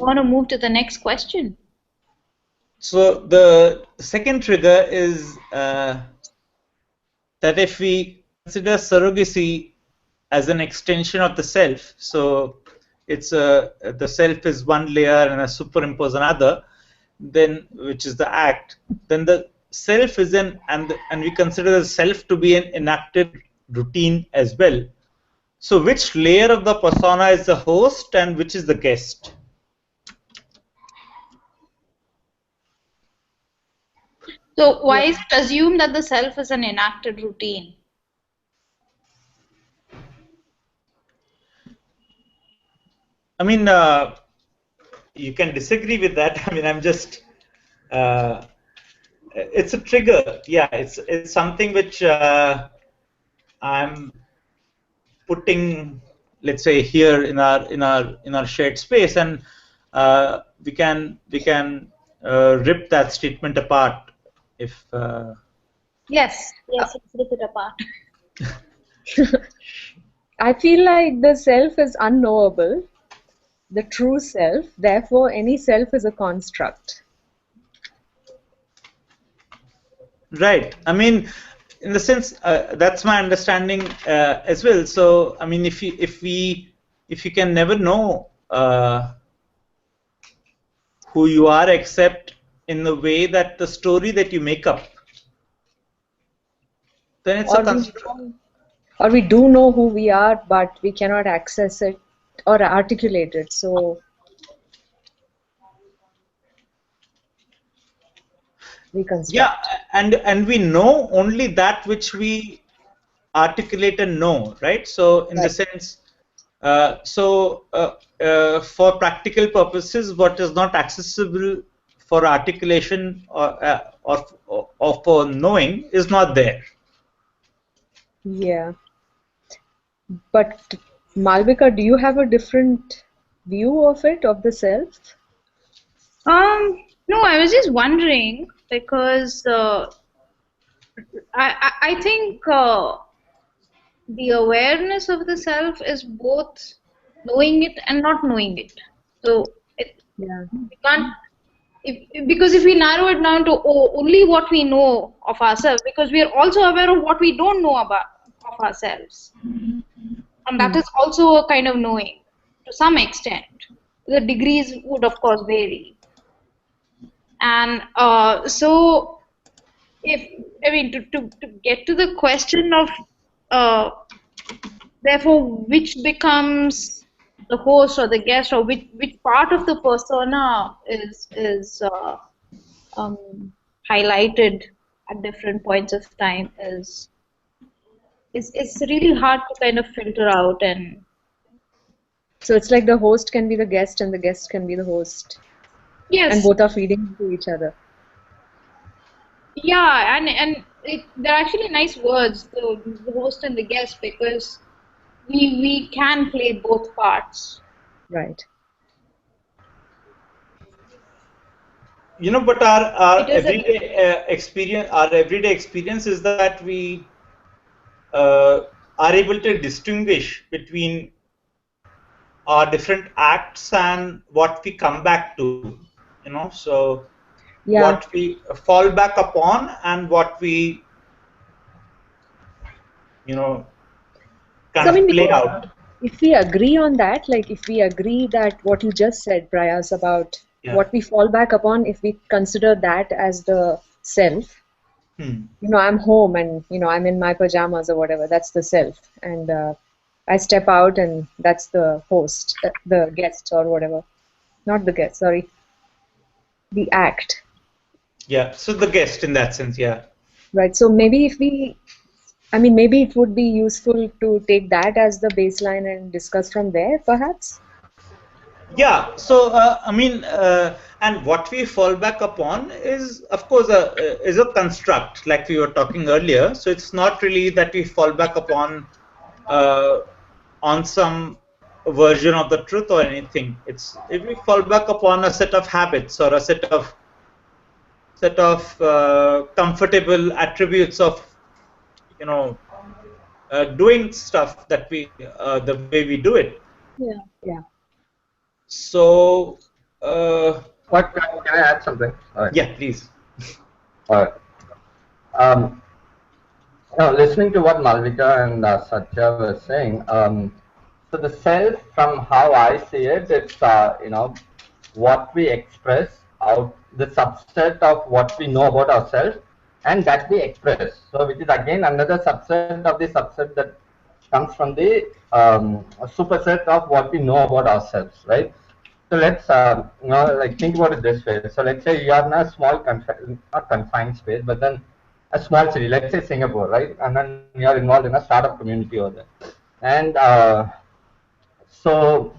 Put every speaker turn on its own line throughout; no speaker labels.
want to move to the next question.
So the second trigger is that if we consider surrogacy as an extension of the self, so it's the self is one layer and I superimpose another, then which is the act, then the self is and we consider the self to be an enacted routine as well. So which layer of the persona is the host and which is the guest?
So why is it assumed that the self is an enacted routine?
I mean, you can disagree with that. I mean, I'm just it's a trigger. Yeah, it's something which I'm putting, let's say, here in our shared space, and we can rip that statement apart if.
Yes, let's rip it apart.
I feel like the self is unknowable, the true self, therefore any self is a construct.
Right. I mean, in the sense that's my understanding as well. So I mean, if you can never know who you are except in the way that the story that you make up, then it's a construct.
Or we do know who we are, but we cannot access it or articulate it. So we construct.
Yeah, and we know only that which we articulate and know, right? So in the sense, for practical purposes, what is not accessible for articulation or for knowing is not there.
Yeah. But Malvika, do you have a different view of it, of the self?
No, I was just wondering because I think the awareness of the self is both knowing it and not knowing it. So we can't, because if we narrow it down to only what we know of ourselves, because we are also aware of what we don't know about of ourselves, and that is also a kind of knowing to some extent. The degrees would of course vary, and so to get to the question of therefore which becomes the host or the guest, or which part of the persona is highlighted at different points of time is really hard to kind of filter out. And
so it's like the host can be the guest and the guest can be the host.
Yes.
And both are feeding into each other.
Yeah, and they're actually nice words, the host and the guest, because we can play both parts.
Right.
You know, but our everyday experience is that we are able to distinguish between our different acts and what we come back to, you know, so what we fall back upon and what we, you know, kind of play out.
If we agree on that, like if we agree that what you just said, Prayas, about what we fall back upon, if we consider that as the self, you know, I'm home and, you know, I'm in my pajamas or whatever, that's the self. And I step out and that's the host, the guest or whatever. Not the guest, sorry. The act.
Yeah, so the guest in that sense, yeah.
Right, so maybe if we, I mean, maybe it would be useful to take that as the baseline and discuss from there, perhaps?
Yeah, so I mean, and what we fall back upon is, of course, is a construct, like we were talking earlier. So it's not really that we fall back upon on some version of the truth or anything. It's if we fall back upon a set of habits or a set of comfortable attributes of, you know, doing stuff that we the way we do it.
Yeah.
So
What can I add something?
Right. Yeah, please.
All right. Now, listening to what Malvika and Satya were saying, so the self, from how I see it, it's what we express out, the subset of what we know about ourselves, and that we express. So, which is again another subset of the subset that comes from the superset of what we know about ourselves, right? So let's like think about it this way. So let's say you are in a small not confined space, but then a small city, let's say Singapore, right? And then you are involved in a startup community over there. And so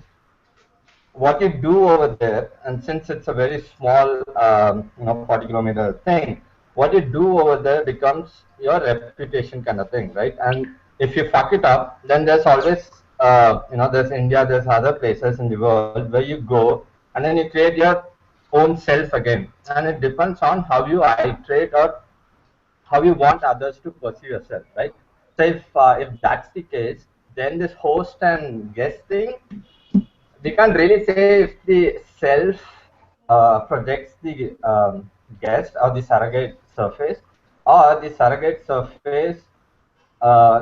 what you do over there, and since it's a very small, 40-kilometer thing, what you do over there becomes your reputation kind of thing, right? And if you fuck it up, then there's always, there's India, there's other places in the world where you go, and then you create your own self again. And it depends on how you iterate or how you want others to perceive yourself, right? So if that's the case, then this host and guest thing, we can't really say if the self projects the guest or the surrogate surface, or the surrogate surface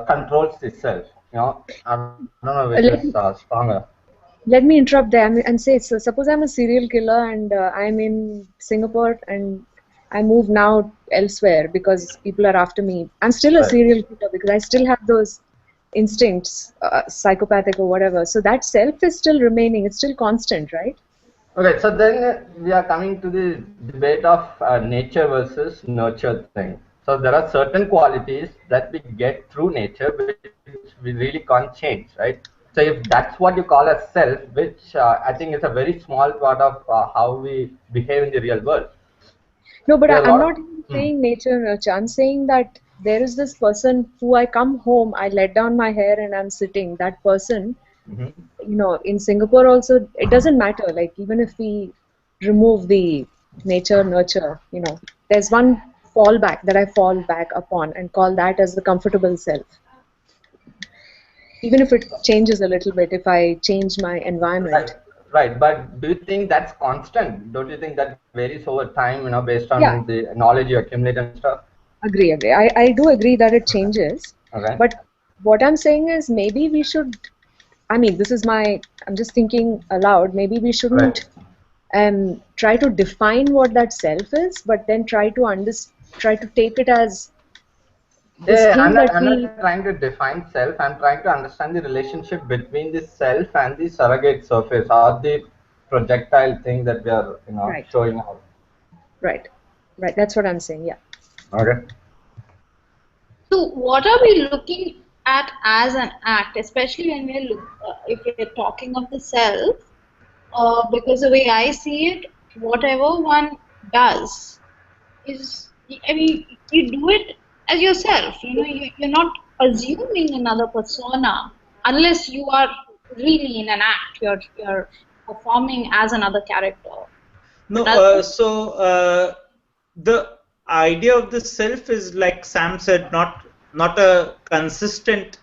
controls the self. I don't know which is stronger.
Let me interrupt there and say, so suppose I'm a serial killer and I'm in Singapore and I move now elsewhere because people are after me. I'm still a serial killer because I still have those instincts, psychopathic or whatever. So that self is still remaining. It's still constant, right?
Okay, so then we are coming to the debate of nature versus nurture thing. So there are certain qualities that we get through nature which we really can't change, right? So if that's what you call a self, which I think is a very small part of how we behave in the real world.
No, but I'm not even saying nature nurture. I'm saying that there is this person who I come home, I let down my hair and I'm sitting. That person, in Singapore also, it doesn't matter. Like even if we remove the nature nurture, there's one fallback that I fall back upon and call that as the comfortable self. Even if it changes a little bit, if I change my environment.
Right, but do you think that's constant? Don't you think that varies over time, based on the knowledge you accumulate and stuff?
Agree. I do agree that it changes.
Okay.
But what I'm saying is maybe we should, I'm just thinking aloud, maybe we shouldn't try to define what that self is, but then try to take it as
I'm not trying to define self. I'm trying to understand the relationship between the self and the surrogate surface, or the projectile thing that we are, showing out.
Right. That's what I'm saying. Yeah.
Okay.
So, what are we looking at as an act, especially when if we're talking of the self? Because the way I see it, whatever one does is, you do it as yourself. You're not assuming another persona unless you are really in an act. You're performing as another character.
No, the idea of the self is, like Sam said, not a consistent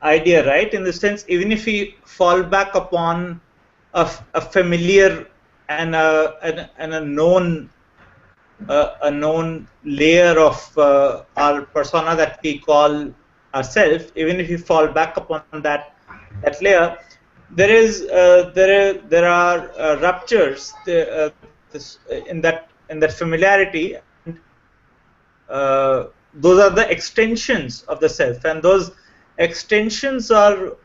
idea, right? In the sense, even if we fall back upon a familiar and a known layer of our persona that we call ourself, even if we fall back upon that layer, there are ruptures in that familiarity. Those are the extensions of the self, and those extensions are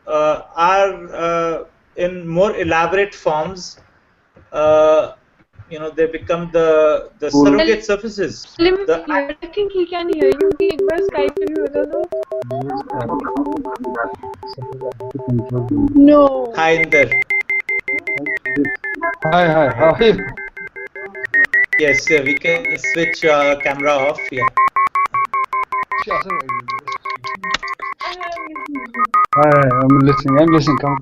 in more elaborate forms. They become the surrogate surfaces.
I think he can hear you. No.
Hi, Inder.
Hi. How are you?
Yes, we can switch camera off. Yeah.
Hi, I'm listening. Come.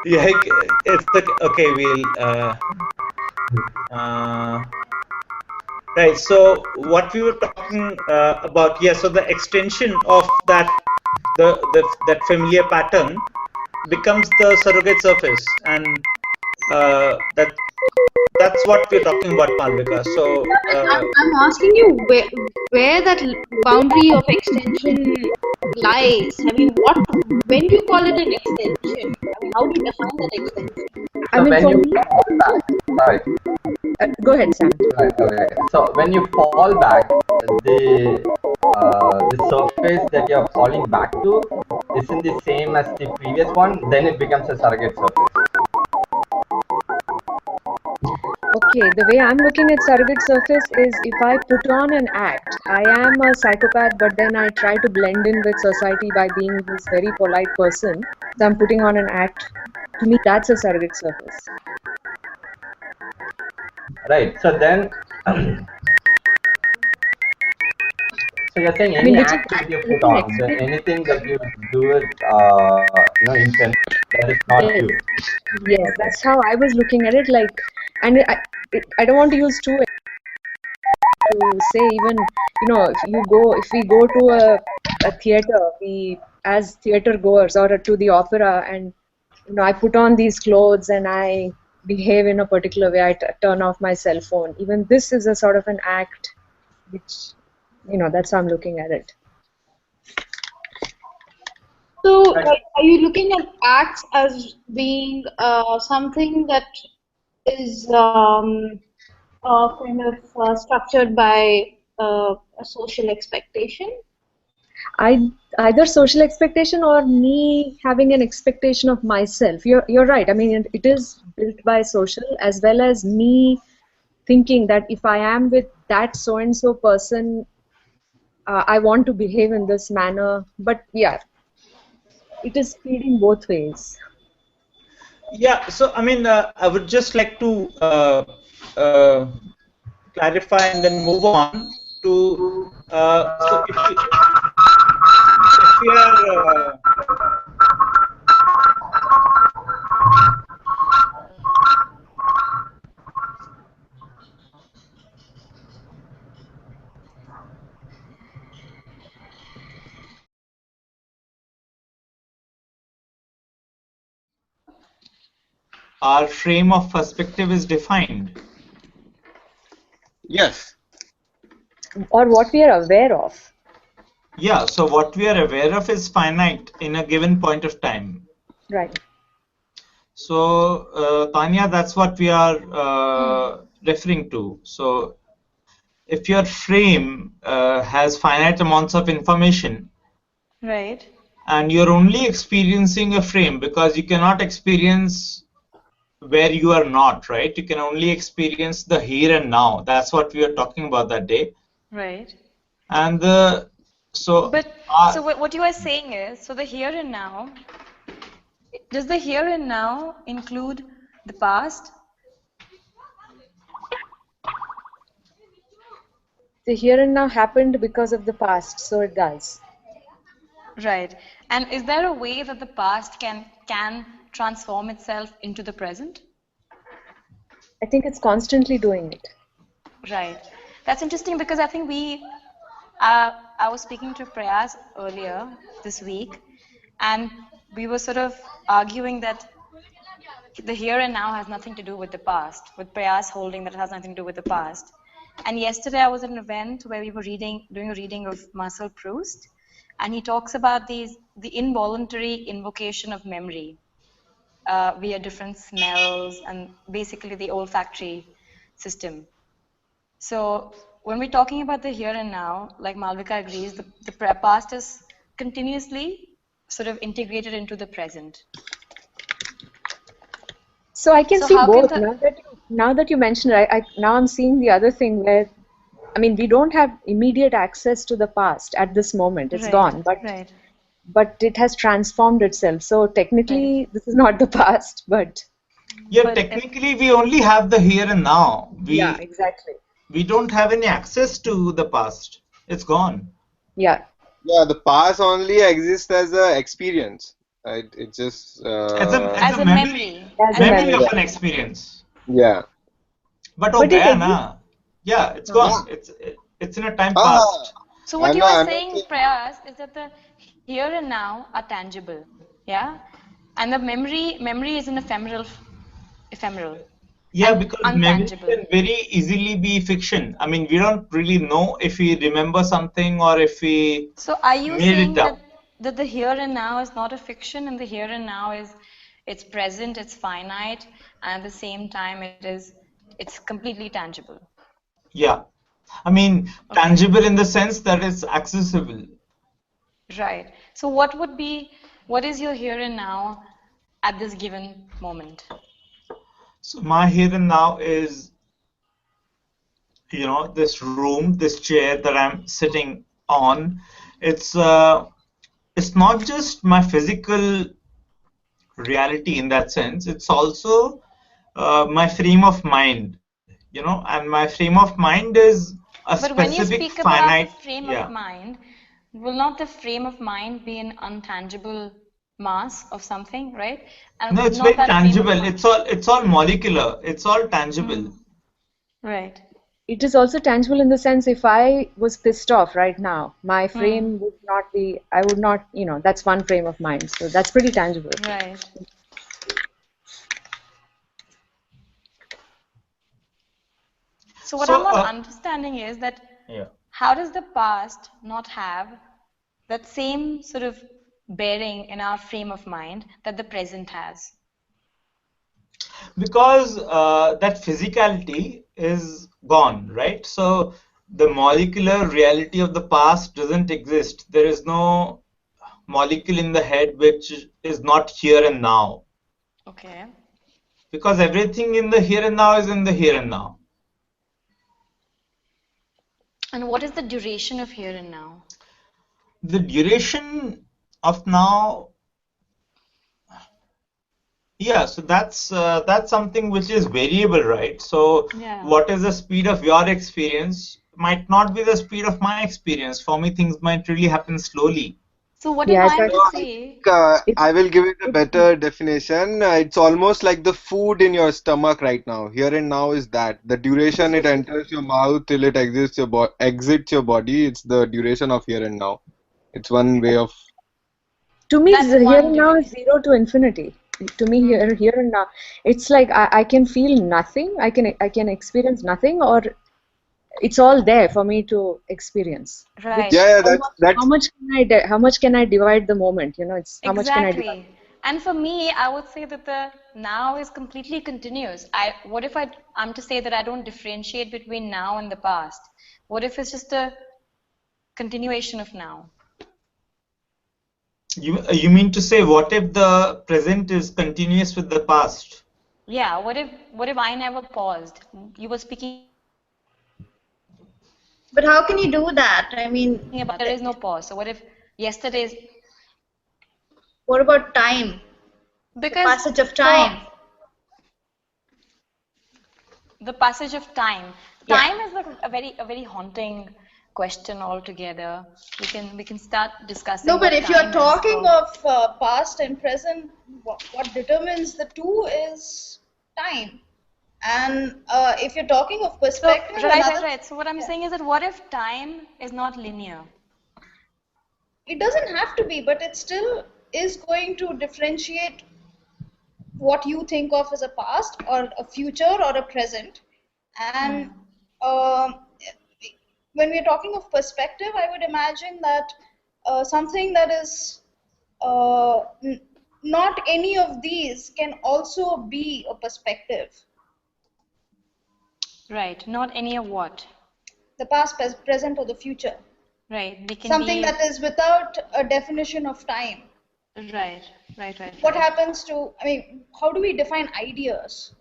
Yeah, it's okay. We'll right. So what we were talking about, so the extension of that that familiar pattern becomes the surrogate surface, and That's what we're talking about, Malvika. So
I'm asking you where that boundary of extension lies. I mean, when do you call it an extension? I mean, how do you define that extension?
I mean,
when
for
you
me,
fall back, sorry.
go ahead, Sam.
Right, okay. So when you fall back, the surface that you're falling back to isn't the same as the previous one, then it becomes a surrogate surface.
Okay, the way I'm looking at surrogate surface is if I put on an act, I am a psychopath, but then I try to blend in with society by being this very polite person. So I'm putting on an act. To me, that's a surrogate surface.
Right. So then, so you're saying
I mean,
any
which is
act that you
actually
put
an
on,
experience.
anything that you do it, intent, that is not
Yes,
you.
yes,
Okay.
that's how I was looking at it. Like, and I don't want to use to say even, if we go to a theater, we as theater goers or to the opera, and I put on these clothes and I behave in a particular way. I turn off my cell phone. Even this is a sort of an act, which that's how I'm looking at it.
So, are you looking at acts as being something that is kind of structured by a social expectation?
Either social expectation or me having an expectation of myself. You're right. I mean, it is built by social as well as me thinking that if I am with that so and so person, I want to behave in this manner. But yeah, it is feeding both ways.
yeah, so I mean, I would just like to clarify and then move on to so if we are our frame of perspective is defined.
Yes.
Or what we are aware of.
Yeah, so what we are aware of is finite in a given point of time.
Right.
So, Tanya, that's what we are referring to. So, if your frame has finite amounts of information,
Right.
and you're only experiencing a frame because you cannot experience where you are not, right? You can only experience the here and now. That's what we were talking about that day.
Right.
And so
what you are saying is, so the here and now, does the here and now include the past?
The here and now happened because of the past, so it does.
Right. And is there a way that the past can transform itself into the present?
I think it's constantly doing it.
Right. That's interesting because I think I was speaking to Prayas earlier this week, and we were sort of arguing that the here and now has nothing to do with the past, with Prayas holding that it has nothing to do with the past. And yesterday I was at an event where we were doing a reading of Marcel Proust, and he talks about the involuntary invocation of memory via different smells and basically the olfactory system. So when we're talking about the here and now, like Malvika agrees, the past is continuously sort of integrated into the present.
So I can see both. Now that you mentioned it, now I'm seeing the other thing where, I mean, we don't have immediate access to the past at this moment. It's gone, but it has transformed itself. So technically, this is not the past, but
technically we only have the here and now.
Yeah, exactly.
We don't have any access to the past. It's gone.
Yeah.
Yeah, the past only exists as an experience. Right? It just
as a memory of an experience.
Yeah.
But yeah, it's gone. It's in a time past.
So what you are saying, Prayas, is that the here and now are tangible, yeah, and the memory is an ephemeral ephemeral.
Yeah,
and
because memory
untangible.
can very easily be fiction. I mean, we don't really know if we remember something or if we
So are you
made
saying
it up.
that the here and now is not a fiction, and the here and now it's present, it's finite, and at the same time it's completely tangible?
Yeah. I mean,
Okay.
tangible in the sense that it's accessible.
Right. So what is your here and now at this given moment?
So my here and now is, this room, this chair that I'm sitting on. It's not just my physical reality in that sense. It's also my frame of mind, and my frame of mind is a
But when you
specific
speak about
finite.
the frame
Yeah.
of mind, will not the frame of mind be an untangible mass of something, right? And
No,
would
it's
not
very
that frame of
tangible.
mind...
It's all molecular. It's all tangible.
Right.
It is also tangible in the sense if I was pissed off right now, my frame would not be, I would not, that's one frame of mind. So that's pretty tangible.
Right. So what I'm not understanding is that how does the past not have that same sort of bearing in our frame of mind that the present has?
Because that physicality is gone, right? So the molecular reality of the past doesn't exist. There is no molecule in the head which is not here and now.
Okay.
Because everything in the here and now is in the here and now.
And what is the duration of here and now?
The duration of now, yeah, so that's something which is variable, right? So what is the speed of your experience might not be the speed of my experience. For me, things might really happen slowly.
So what if I am to say?
I will give it a better definition. It's almost like the food in your stomach right now. Here and now is that the duration it enters your mouth till it exits your body. It's the duration of here and now. It's one way of.
To me, here and now is 0 to infinity. To me, here and now, it's like I can feel nothing. I can experience nothing, or it's all there for me to experience.
Right.
Yeah,
How much can I divide the moment? It's how much can I divide?
And for me, I would say that the now is completely continuous. What if I'm to say that I don't differentiate between now and the past? What if it's just a continuation of now?
You mean to say, what if the present is continuous with the past?
Yeah, what if I never paused? You were speaking.
But how can you do that? I mean,
there is no pause. So what if yesterday's?
What about time?
Because
the passage of time.
The passage of time. Time is a very haunting question altogether. We can start discussing.
No, but if you're talking of past and present, what determines the two is time. And if you're talking of perspective,
right. So what I'm saying is that what if time is not linear?
It doesn't have to be, but it still is going to differentiate what you think of as a past or a future or a present. And when we're talking of perspective, I would imagine that something that is not any of these can also be a perspective.
Right, not any of what?
The past, present, or the future.
Right, they can
something that is without a definition of time.
Right.
What happens to, how do we define ideas?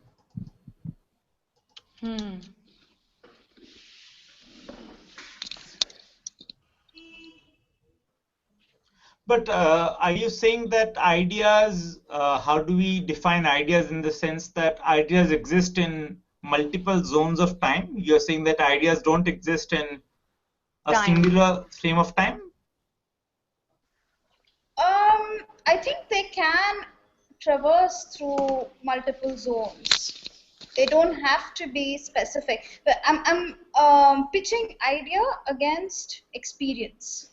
But are you saying that ideas, how do we define ideas in the sense that ideas exist in multiple zones of time? You're saying that ideas don't exist in a singular frame of time?
I think they can traverse through multiple zones. They don't have to be specific. But I'm pitching idea against experience.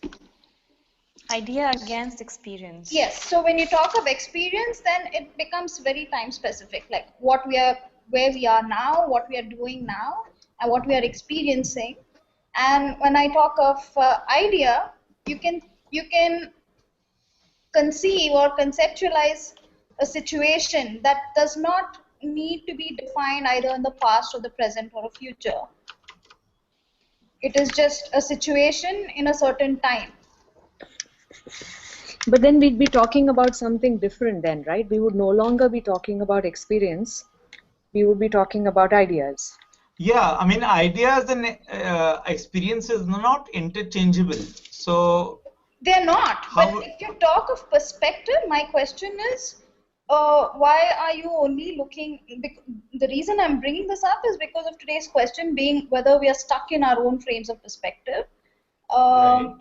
Idea against experience.
Yes. So when you talk of experience, then it becomes very time specific, like where we are now, what we are doing now, and what we are experiencing. And when I talk of idea, you can conceive or conceptualize a situation that does not need to be defined either in the past or the present or a future. It is just a situation in a certain time.
But then we'd be talking about something different then, right? We would no longer be talking about experience. We would be talking about ideas.
Yeah, I mean, ideas and experiences are not interchangeable. So
they're not. But if you talk of perspective, my question is, why are you only looking? The reason I'm bringing this up is because of today's question being whether we are stuck in our own frames of perspective.
Right.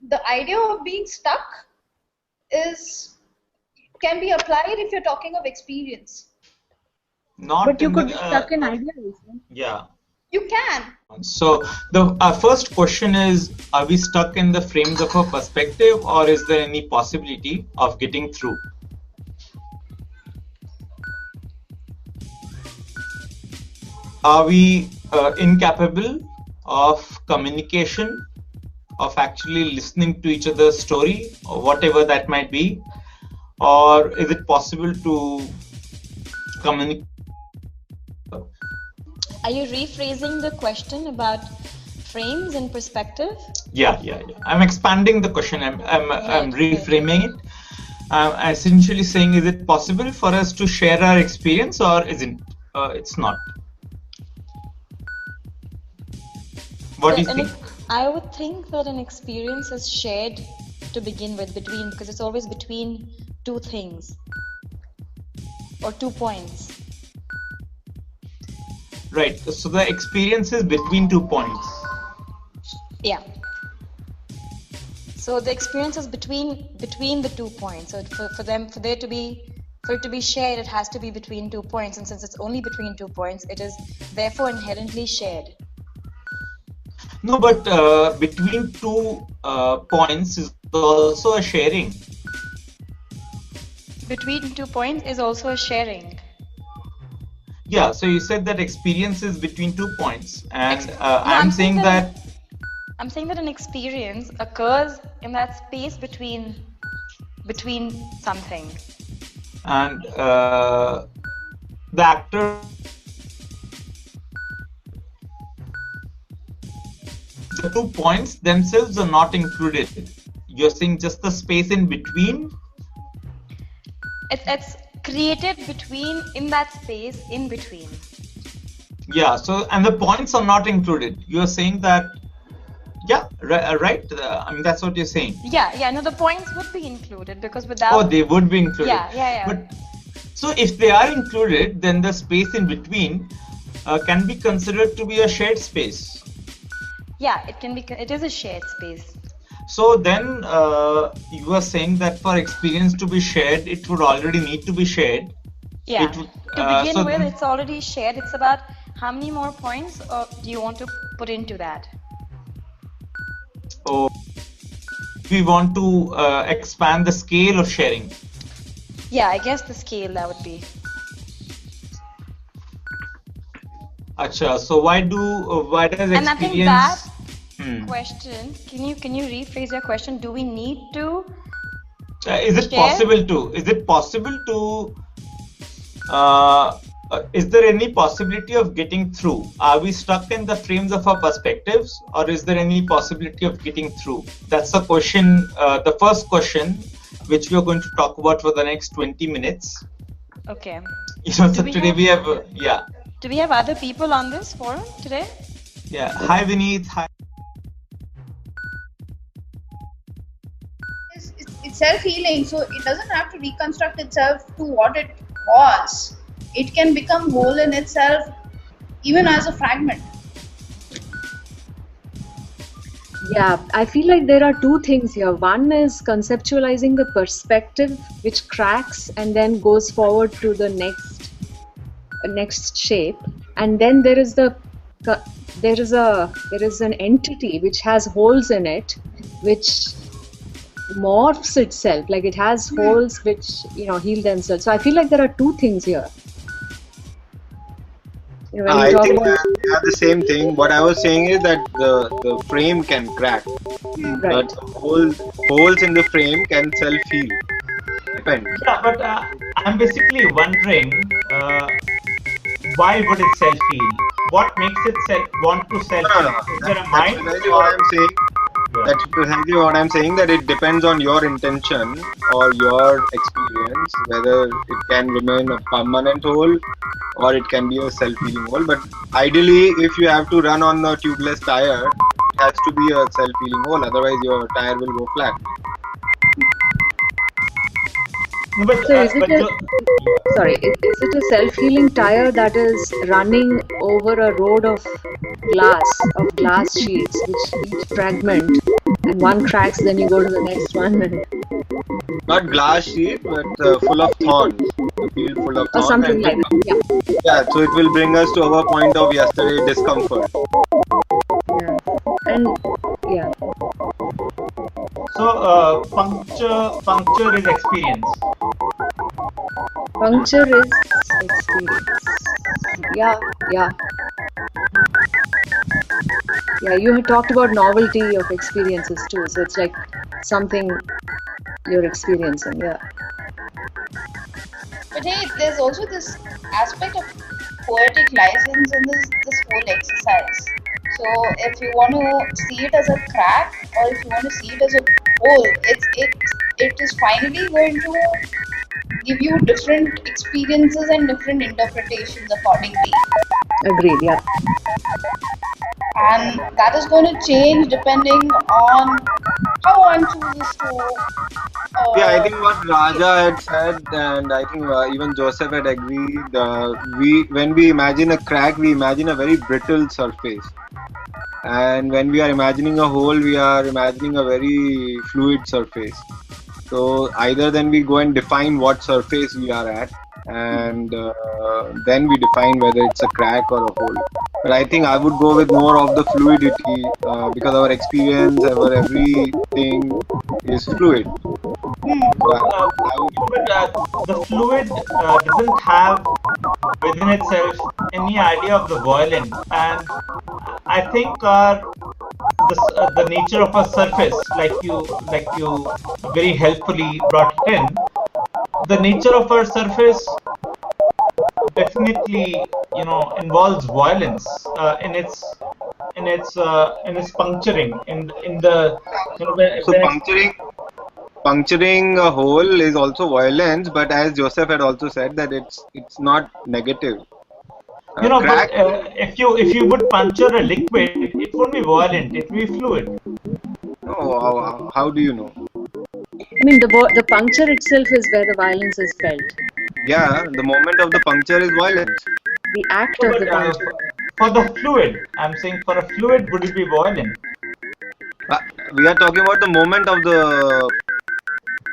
The idea of being stuck can be applied if you're talking of experience.
But you could be stuck in ideas.
Yeah.
You can.
So our first question is, are we stuck in the frames of a perspective, or is there any possibility of getting through? Are we incapable of communication, of actually listening to each other's story, or whatever that might be? Or is it possible to communicate?
Are you rephrasing the question about frames and perspective?
Yeah. I'm expanding the question. I'm reframing it. I'm essentially saying, is it possible for us to share our experience, or isn't? It's not. What do you think?
I would think that an experience is shared to begin with, because it's always between two things or 2 points.
Right. So the experience is between 2 points.
Yeah. So the experience is between the 2 points. So for it to be shared, it has to be between 2 points, and since it's only between 2 points, it is therefore inherently shared.
No, but between 2 points is also a sharing.
Between 2 points is also a sharing.
Yeah, so you said that experience is between 2 points, and I'm saying that
an experience occurs in that space between something.
And the actor, the 2 points themselves are not included. You're saying just the space in between?
It's created in that space in between.
Yeah, so, and the points are not included. You're saying that, yeah, right? I mean, that's what you're saying.
Yeah, no, the points would be included, because without...
Oh, they would be included.
Yeah.
But, so if they are included, then the space in between can be considered to be a shared space.
Yeah, it is a shared space.
So then you are saying that for experience to be shared, it would already need to be shared.
Yeah, to begin with, it's already shared. It's about how many more points do you want to put into that?
Oh, we want to expand the scale of sharing.
Yeah, I guess the scale that would be.
Acha, so why does experience...
And I think that question, can you rephrase your question? Do we need to
is it possible to? Is it possible to... is there any possibility of getting through? Are we stuck in the frames of our perspectives, or is there any possibility of getting through? That's the question, the first question, which we are going to talk about for the next 20 minutes.
Okay.
So today we have, yeah.
Do we have other people on this forum today?
Yeah. Hi, Vineet. Hi.
It's self-healing, so it doesn't have to reconstruct itself to what it was. It can become whole in itself, even as a fragment.
Yeah, I feel like there are two things here. One is conceptualizing the perspective, which cracks and then goes forward to the next shape, and then there is an entity which has holes in it, which morphs itself, like it has holes which heal themselves. So I feel like there are two things here. When you
I
talk
think
about
they are the same thing. What I was saying is that the frame can crack,
right.
but holes in the frame can self-heal. Depends.
Yeah, but I'm basically wondering why would it self-heal? What makes it want to
No,
self-heal? Is there a
that's
mind
precisely what
or?
I'm saying.
Yeah.
That's precisely what I'm saying, that it depends on your intention or your experience, whether it can remain a permanent hole or it can be a self-healing hole. But ideally, if you have to run on a tubeless tire, it has to be a self-healing hole, otherwise your tire will go flat.
No, but,
So is it
but
a sorry? Is it a self-healing tire that is running over a road of glass sheets, which each fragment, and one cracks, then you go to the next one,
Not glass sheet, but full of thorns. A field full of
or
thorns.
something
And
like that. Yeah.
yeah, so it will bring us to our point of yesterday, discomfort.
Yeah. And yeah.
So puncture is experience.
Puncture is experience. Yeah. You had talked about novelty of experiences too, so it's like something you're experiencing. Yeah.
But hey, there's also this aspect of poetic license in this whole exercise. So if you want to see it as a crack or if you want to see it as a hole, it is finally going to give you different experiences and different interpretations accordingly.
Agreed. Yeah.
And that is going to change depending on how one chooses to.
Yeah, I think what Raja had said, and I think even Joseph had agreed. When we imagine a crack, we imagine a very brittle surface, and when we are imagining a hole, we are imagining a very fluid surface. So either then we go and define what surface we are at, and then we define whether it's a crack or a hole. But I think I would go with more of the fluidity because our experience, our everything is fluid.
The fluid doesn't have within itself any idea of the violent, and I think the nature of a surface, like you very helpfully brought it in, the nature of our surface definitely involves violence in its puncturing in the
So puncturing a hole is also violence, but as Joseph had also said, that it's not negative.
But if you would puncture a liquid, it won't be violent, it will be fluid.
Oh, how do you know?
I mean, the puncture itself is where the violence is felt.
Yeah, the moment of the puncture is violence.
The act of the puncture.
For the fluid, I'm saying for a fluid, would it be violent?
We are talking about the moment of the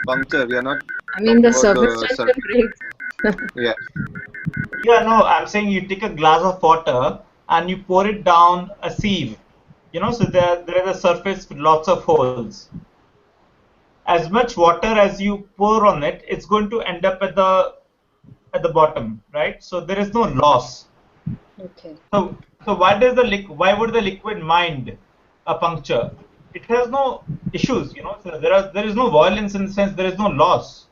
puncture. We are not.
I mean, the surface tension breaks.
Yeah.
Yeah, no, I'm saying you take a glass of water and you pour it down a sieve. So there is a surface with lots of holes. As much water as you pour on it, it's going to end up at the bottom, right? So there is no loss.
Okay.
So why would the liquid mind a puncture? It has no issues, So there is no violence in the sense there is no loss.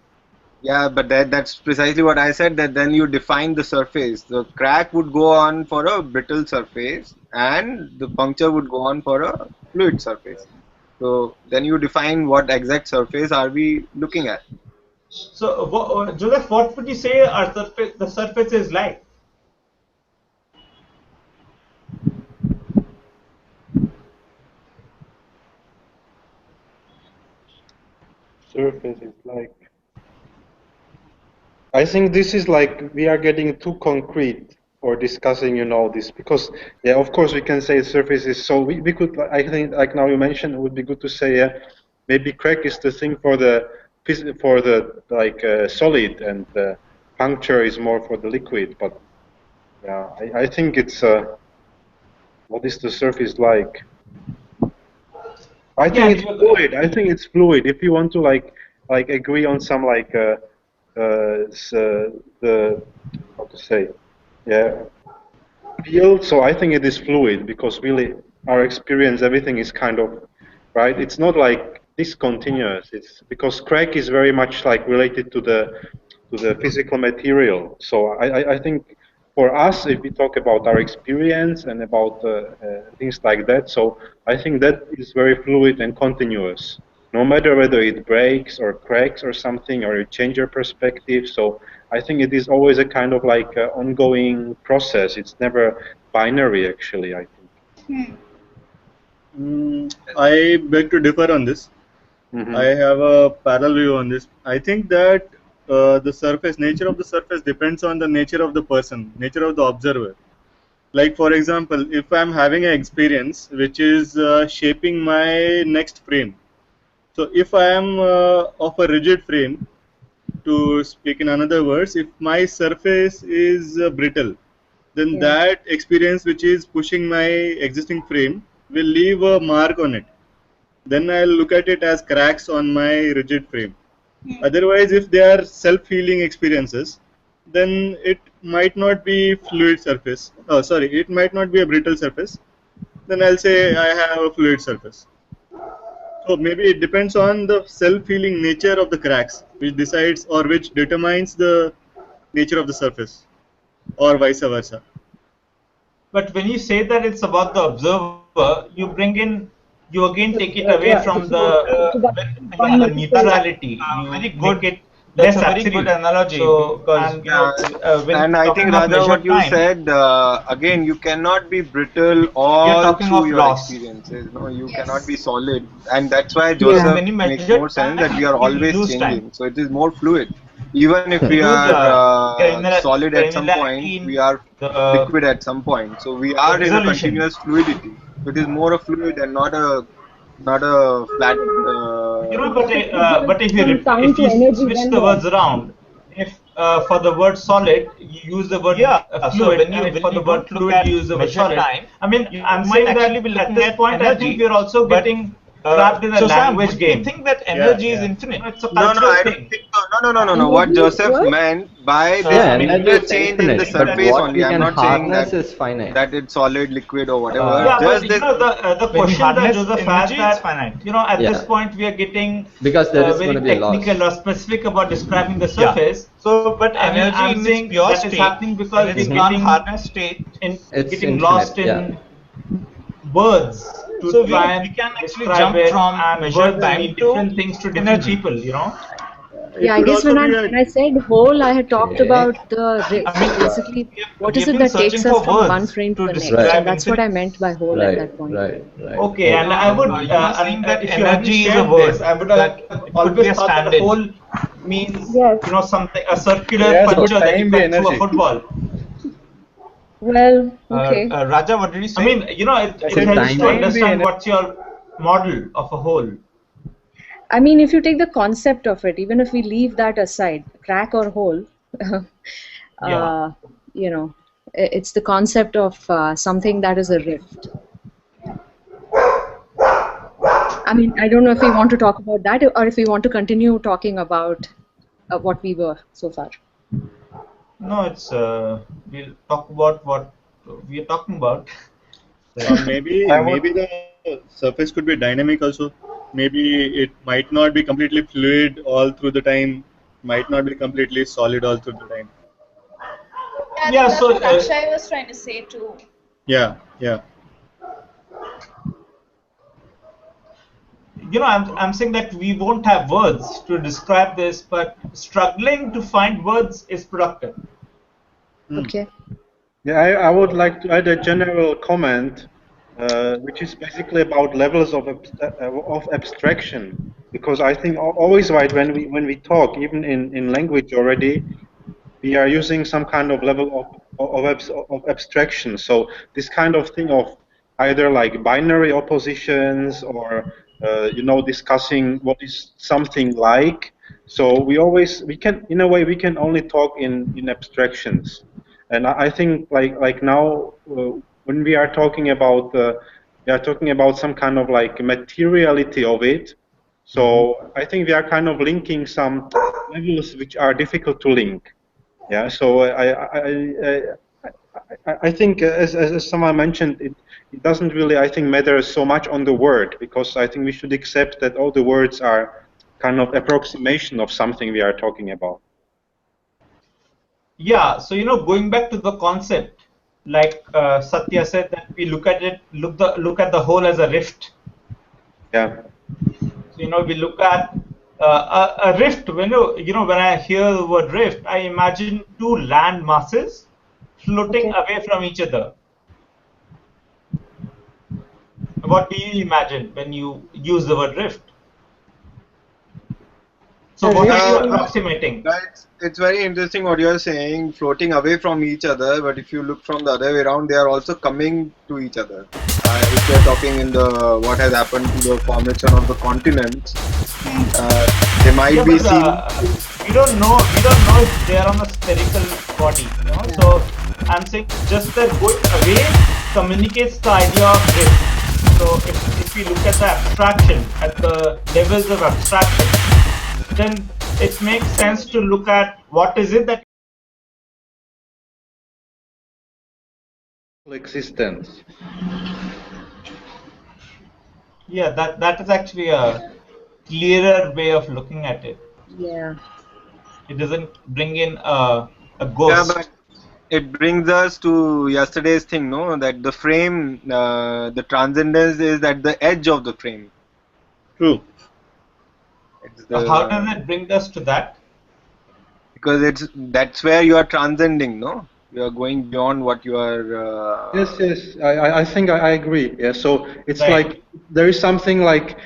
Yeah, but that's precisely what I said, that then you define the surface. The crack would go on for a brittle surface and the puncture would go on for a fluid surface. So then you define what exact surface are we looking at.
So Joseph, what would you say the surface is like?
Surface is like. I think this is like we are getting too concrete for discussing, this, because yeah, of course we can say surface is, so we could, I think, like now you mentioned, it would be good to say maybe crack is the thing for the solid, and the puncture is more for the liquid. But yeah, I think it's what is the surface like? I think it's fluid. I think it's fluid. If you want to like agree on some like the how to say, yeah, field. So I think it is fluid because really our experience, everything is kind of right. It's not like discontinuous. It's because crack is very much like related to the physical material. So I think for us, if we talk about our experience and about things like that, so I think that is very fluid and continuous. No matter whether it breaks or cracks or something, or you change your perspective. So I think it is always a kind of like ongoing process. It's never binary, actually, I think.
I beg to differ on this. I have a parallel view on this. I think that the surface, nature of the surface depends on the nature of the person, nature of the observer. Like for example, if I'm having an experience which is shaping my next frame. So if I am of a rigid frame, to speak in another words, if my surface is brittle, then that experience which is pushing my existing frame will leave a mark on it. Then I'll look at it as cracks on my rigid frame. Otherwise, if they are self-healing experiences, then it might not be fluid surface. Oh, sorry, it might not be a brittle surface. Then I'll say I have a fluid surface. So maybe it depends on the self-healing nature of the cracks, which decides or which determines the nature of the surface, or vice versa.
But when you say that it's about the observer, you again take it away from the neutrality. You very good. That's a very good analogy. So,
and I think Raja, what you said again, you cannot be brittle all through your experiences. No, you cannot be solid, and that's why Joseph makes more sense that we are always changing. So it is more fluid. Even if we are solid at some point, we are liquid at some point. So we are in a continuous fluidity. So it is more a fluid and not a flat.
But if you switch the words around, if for the word solid you use the word fluid, and for the word fluid you use the word solid. I mean, I'm saying that at this point I think we're also getting trapped in a language game.
You think that energy is infinite?
It's a cultural thing.
No. What Joseph meant by this material change in the surface only, I'm not saying that it's solid, liquid, or whatever.
Just this, the question that Joseph has that at this point we are getting
because there is
very technical or specific about describing the surface.
So, but energy in its pure state is happening because it's non-harnessed state,
getting lost in words.
So we can actually jump from measured time to
different things to different people,
Yeah, I guess when I said whole, I had talked about the rift. Basically, what is it that takes us from one frame to the next? And that's what I meant by whole at that point.
Right.
Okay, and I would saying that if energy is a word, I would always thought that a whole means something, a circular puncture that you cut through a football.
Well, okay.
Raja, what did you say?
I mean, it helps to understand what's your model of a whole.
I mean, if you take the concept of it, even if we leave that aside, crack or hole, it's the concept of something that is a rift. I mean, I don't know if we want to talk about that or if we want to continue talking about what we were so far.
No, it's we'll talk about what we are talking about.
Maybe the surface could be dynamic also. Maybe it might not be completely fluid all through the time. Might not be completely solid all through the time.
Yeah, that's what Akshay was trying to say too.
Yeah.
I'm saying that we won't have words to describe this, but struggling to find words is productive.
Okay.
Yeah, I would like to add a general comment, which is basically about levels of abstraction, because I think always when we talk, even in language already, we are using some kind of level of abstraction. So this kind of thing of either like binary oppositions or discussing what is something like. So we can only talk in abstractions, and I think like now when we are talking about we are talking about some kind of like materiality of it. So I think we are kind of linking some levels which are difficult to link. Yeah. So I think as someone mentioned, it doesn't really, I think, matter so much on the word, because I think we should accept that all the words are kind of approximation of something we are talking about.
Yeah, so going back to the concept, like Satya said, that we look at the whole as a rift.
Yeah.
So we look at a rift. When I hear the word rift, I imagine two land masses floating away from each other. What do you imagine when you use the word rift? So what are you approximating?
It's very interesting what you're saying, floating away from each other, but if you look from the other way around, they are also coming to each other. If you're talking in the what has happened to the formation of the continents, they might be seen.
We don't know if they are on a spherical body. So I'm saying just that going away communicates the idea of rift. So if we look at the abstraction, at the levels of abstraction, then it makes sense to look at what is it that
existence.
Yeah, that is actually a clearer way of looking at it.
Yeah.
It doesn't bring in a ghost.
Yeah, but it brings us to yesterday's thing, no? That the frame, the transcendence is at the edge of the frame.
True.
How does it bring us to that?
Because that's where you are transcending, no? You are going beyond what you are.
Yes. I think I agree. Yeah. So it's like there is something like,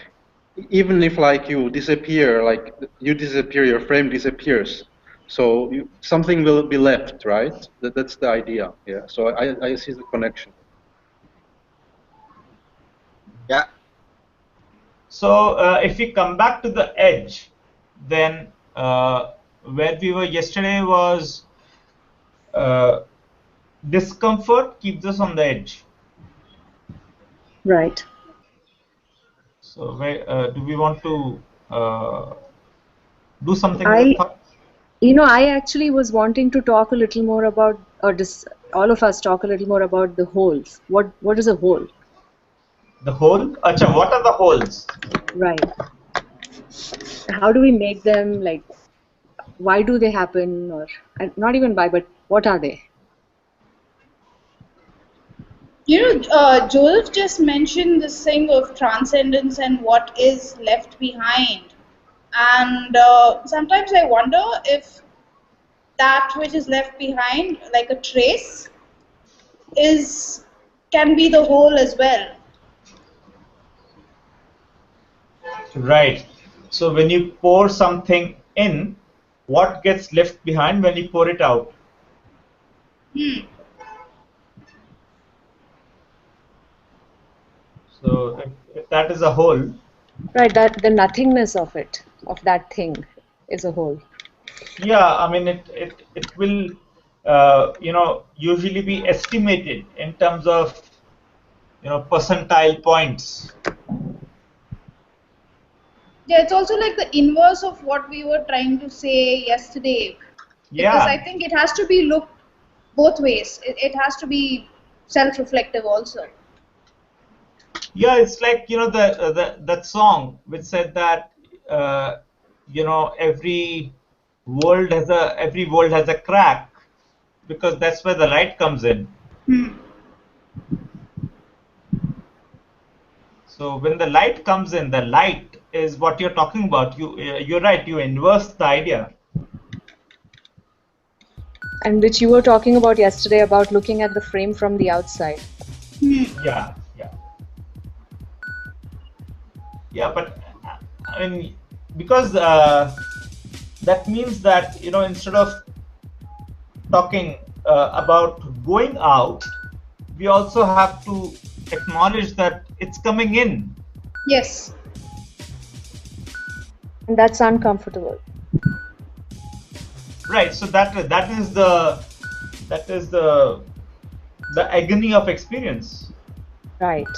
even if like you disappear, your frame disappears. So something will be left, right? That's the idea. Yeah. So I see the connection.
Yeah.
So if we come back to the edge, then where we were yesterday was discomfort keeps us on the edge.
Right.
So do we want to do something?
I actually was wanting to talk a little more about, all of us talk a little more about the holes. What is a hole?
The hole? Acha, what are the holes?
Right. How do we make them, like, why do they happen, or not even why, but what are they?
Joseph just mentioned this thing of transcendence and what is left behind. And sometimes I wonder if that which is left behind, like a trace, can be the whole as well.
Right. So when you pour something in, what gets left behind when you pour it out? So if that is a whole.
Right, that the nothingness of that thing is a whole.
Yeah, I mean it will usually be estimated in terms of percentile points.
Yeah, it's also like the inverse of what we were trying to say yesterday.
Yeah.
Because I think it has to be looked both ways. It has to be self-reflective also.
Yeah, it's like that song which said that every world has a crack, because that's where the light comes in. So when the light comes in, the light is what you're talking about. You're right. You inverse the idea.
And which you were talking about yesterday, about looking at the frame from the outside.
Yeah. Yeah, but I mean, because that means that instead of talking about going out, we also have to acknowledge that it's coming in.
Yes.
And that's uncomfortable.
Right. So that is the agony of experience.
Right.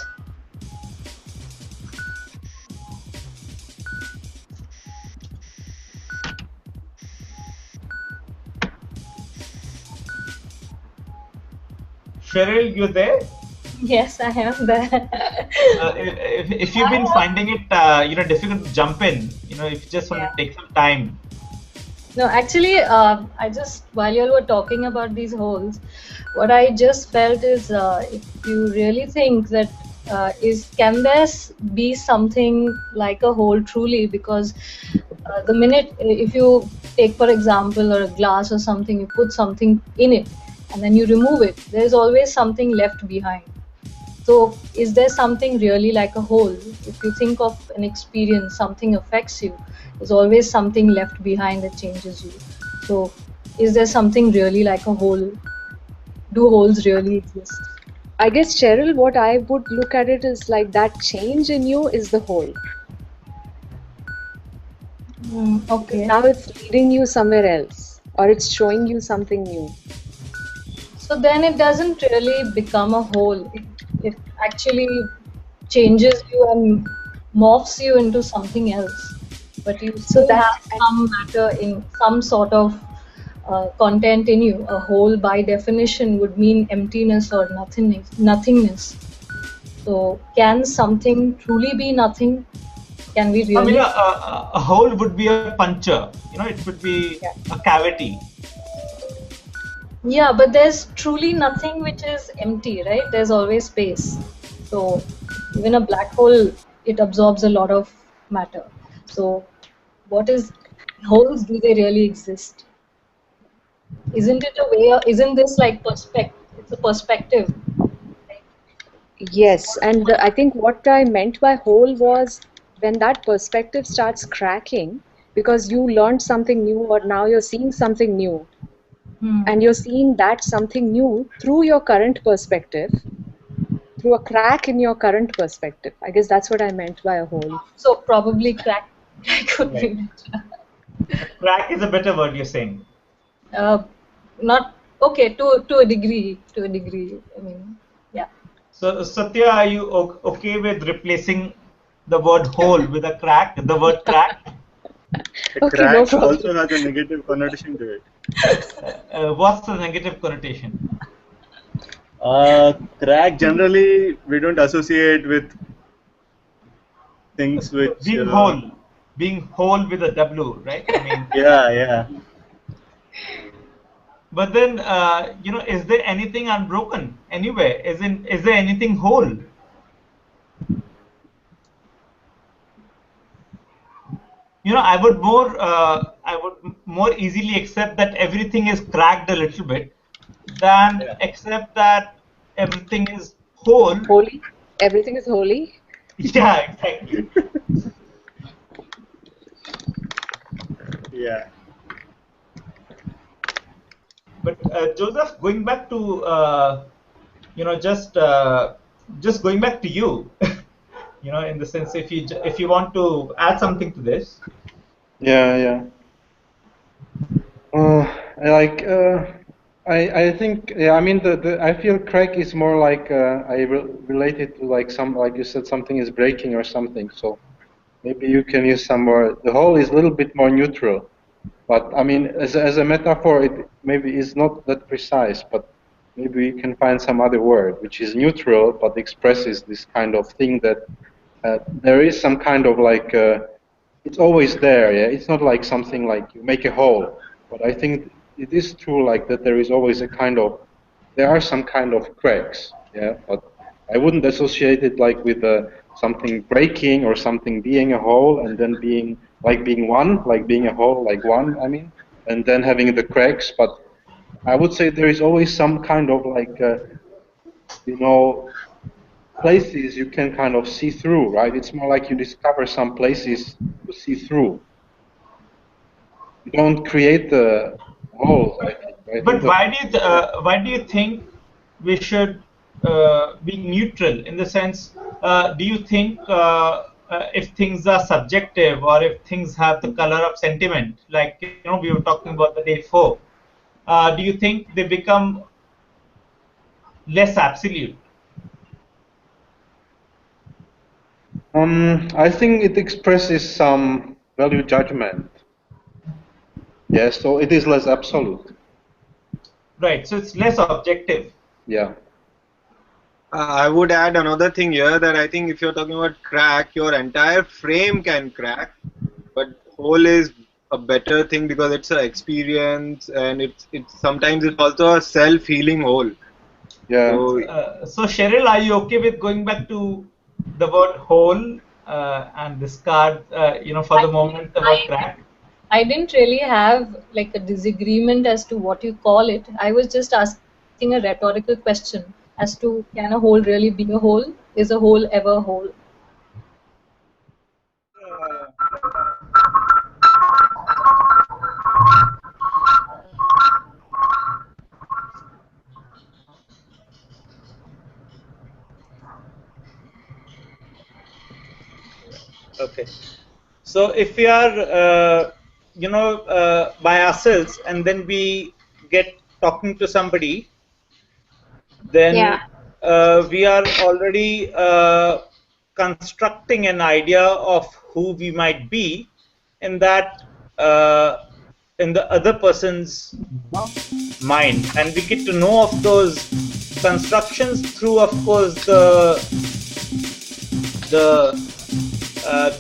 Cheryl, you there?
Yes, I am there.
If you've been finding it difficult to jump in, if you just want to take some time.
No, actually, I just, while you all were talking about these holes, what I just felt is if you really think that can there be something like a hole truly? Because the minute, if you take for example a glass or something, you put something in it and then you remove it, there's always something left behind. So is there something really like a hole? If you think of an experience, something affects you, there's always something left behind that changes you. So is there something really like a hole? Do holes really exist?
I guess, Cheryl, what I would look at it is like that change in you is the hole.
Okay.
Now it's leading you somewhere else, or it's showing you something new.
So then it doesn't really become a hole. It actually changes you and morphs you into something else. But you still have some matter in some sort of content in you. A hole by definition would mean emptiness or nothingness. So can something truly be nothing? Can we really?
I mean, a hole would be a puncture. It would be a cavity.
Yeah, but there's truly nothing which is empty, right? There's always space. So even a black hole, it absorbs a lot of matter. So what is holes? Do they really exist? Isn't it a way? Isn't this like perspective? It's a perspective.
Yes, and I think what I meant by hole was when that perspective starts cracking because you learned something new, or now you're seeing something new. And you're seeing that something new through your current perspective, through a crack in your current perspective. I guess that's what I meant by a hole.
So probably crack could be better.
Crack is a better word, you're saying.
Not okay to a degree. To a degree. I mean, yeah.
So Satya, are you okay with replacing the word hole with a crack? The word crack.
Okay, crack no also has a negative connotation to it.
What's the negative connotation?
Crack generally we don't associate with things which
being whole with a W, right? I mean.
Yeah.
But then, is there anything unbroken anywhere? Is there anything whole? I would more easily accept that everything is cracked a little bit than accept that everything is whole.
Holy? Everything is holy?
Yeah, exactly.
Yeah.
But Joseph, going back to just going back to you. In the sense, if you want to add something to this.
Yeah. I think I mean I feel crack is more like I relate it to like you said, something is breaking or something. So maybe you can use some more. The hole is a little bit more neutral, but I mean as a metaphor, it maybe is not that precise, but maybe you can find some other word which is neutral but expresses this kind of thing that. There is some kind of like, it's always there, yeah? It's not like something like you make a hole, but I think it is true like that there is always there are some kind of cracks, yeah? But I wouldn't associate it like with something breaking or something being a hole and then being one, like being a hole, like one, I mean, and then having the cracks, but I would say there is always some kind of like, places you can kind of see through, right? It's more like you discover some places to see through. You don't create the holes, I think. Right?
But why do you think we should be neutral? In the sense, do you think if things are subjective or if things have the color of sentiment, like we were talking about the day before, do you think they become less absolute?
I think it expresses some value judgment. Yeah, so it is less absolute.
Right, so it's less objective.
Yeah.
I would add another thing here, that I think if you're talking about crack, your entire frame can crack, but whole is a better thing because it's an experience, and it's sometimes it's also a self-healing whole.
Yeah.
So Cheryl, are you okay with going back to the word whole and discard, for the moment the word crack?
I didn't really have like a disagreement as to what you call it. I was just asking a rhetorical question as to, can a whole really be a whole? Is a whole ever whole?
Okay. So if we are, by ourselves, and then we get talking to somebody, then we are already constructing an idea of who we might be in that in the other person's mind, and we get to know of those constructions through, of course,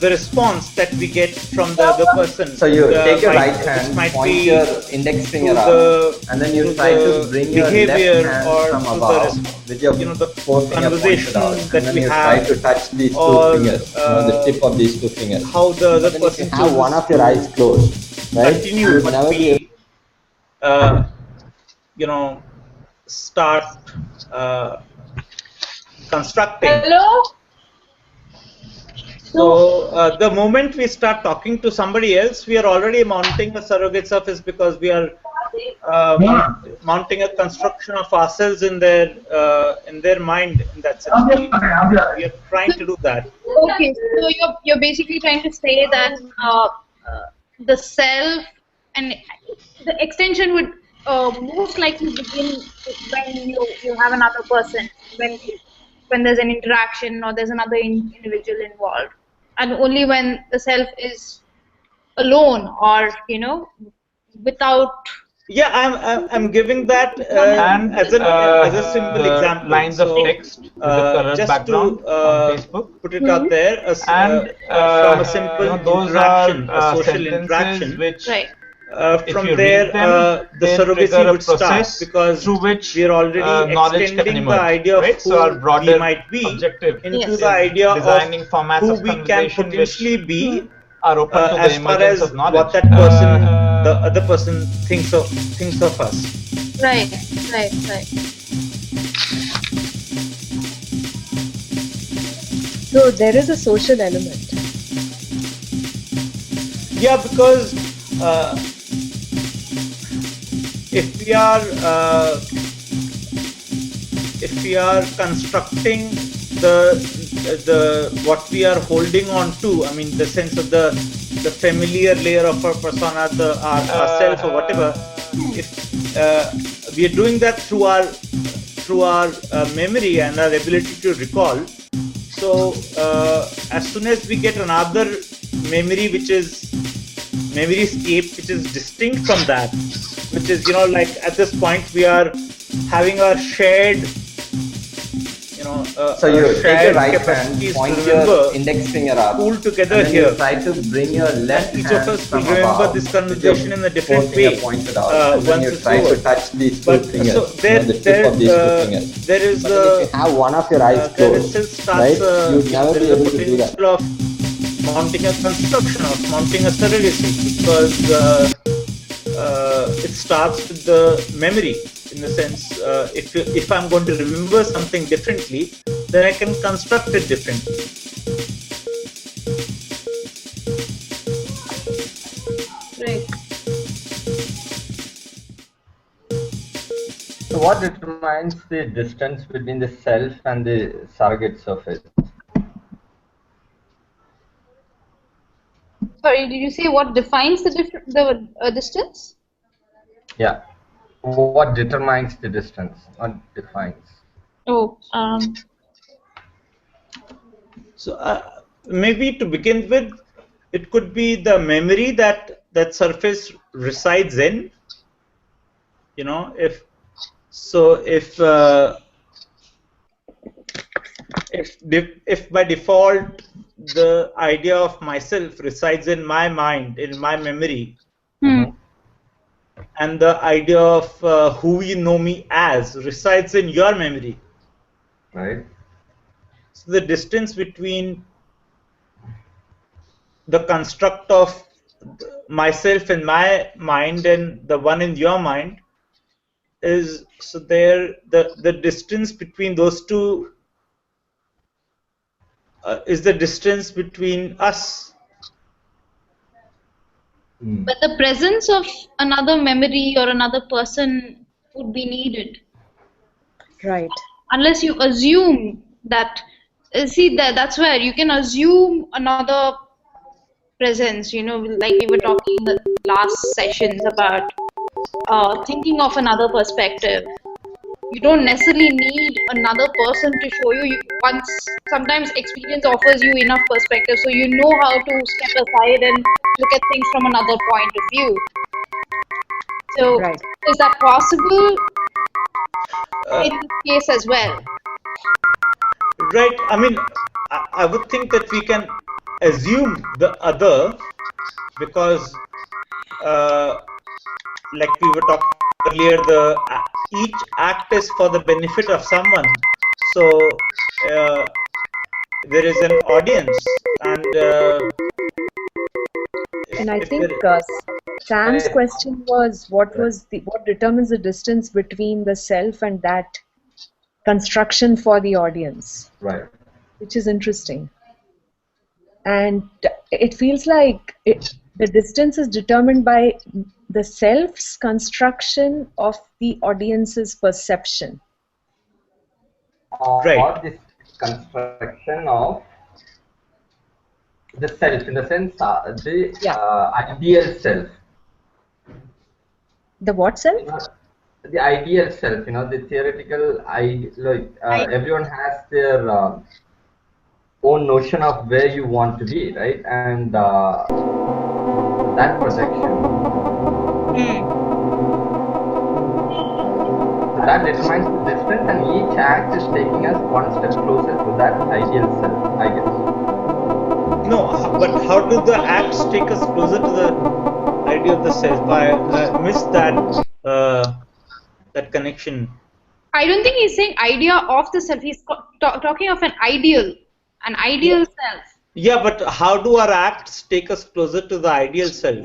the response that we get from the other person.
So you take your right hand, point your index finger up, and then you try to bring your left hand from above with your forefinger pointed out, and then you try to touch these two fingers, the tip of these two fingers.
How the other person
have one of your eyes closed, right?
Continue, but we, start constructing.
Hello?
So the moment we start talking to somebody else, we are already mounting a surrogate surface because we are mounting a construction of ourselves in their mind. In that sense, we are trying to do that.
Okay, so you're basically trying to say that the self and the extension would most likely begin when you have another person, when there's an interaction or there's another individual involved, and only when the self is alone or without.
Yeah, I'm giving that as a simple example.
Lines of text with the color
just
background
to
on Facebook.
put it out there, from a simple
those
interaction,
are
a social
sentences
interaction.
Which,
from there, the surrogacy would start because
through which
we are already extending the idea of who we might be into the idea of who we can potentially be
are open to
as
the
far
emergence
as
of knowledge.
what that person, the other person, thinks of us.
Right.
So there is a social element.
Yeah, because if we are constructing the what we are holding on to, I mean the sense of the familiar layer of our persona, our self or whatever, if we are doing that through our memory and our ability to recall, so as soon as we get another memory memoryscape which is distinct from that, which is like at this point we are having a shared
so you take your right hand, point your index finger up,
pull together
and then
here.
You try to bring your left
each
hand
of us
from
will remember
above,
this conversation in a different way.
Pointed out, and then
once
you
it's
try
over.
to touch these two
But,
fingers,
so
the tip of these two fingers.
There is
if you have one of your eyes closed, right, you'd never be able to do that.
Of mounting a construction, of mounting a surrogacy, because it starts with the memory. In the sense, if I'm going to remember something differently, then I can construct it differently.
Right.
So what determines the distance between the self and the surrogate surface?
Sorry, did you say what defines the distance?
Yeah. What determines the distance? What defines?
Oh,
So maybe to begin with, it could be the memory that surface resides in. If if by default the idea of myself resides in my mind, in my memory, and the idea of who you know me as resides in your memory,
right?
So the distance between the construct of myself in my mind and the one in your mind is, so there the distance between those two is the distance between us.
But the presence of another memory or another person would be needed.
Right.
Unless you assume that, see, that's where you can assume another presence, you know, like we were talking in the last sessions about thinking of another perspective. You don't necessarily need another person to show you. Sometimes experience offers you enough perspective, so you know how to step aside and look at things from another point of view. So, is that possible in this case as well?
Right. I mean, I would think that we can assume the other because, like we were talking earlier, each act is for the benefit of someone. So there is an audience, and
I think Sam's question was what determines the distance between the self and that construction for the audience,
right?
Which is interesting, and it feels like the distance is determined by the self's construction of the audience's perception.
Or this construction of the self, in the sense, the ideal self.
The what self?
The ideal self, you know, the theoretical, everyone has their own notion of where you want to be, right? And that projection. So that determines the distance, and each act is taking us one step closer to that ideal self, I guess.
No, but how do the acts take us closer to the idea of the self? I missed that connection.
I don't think he's saying idea of the self. He's talking of an ideal self.
Yeah, but how do our acts take us closer to the ideal self?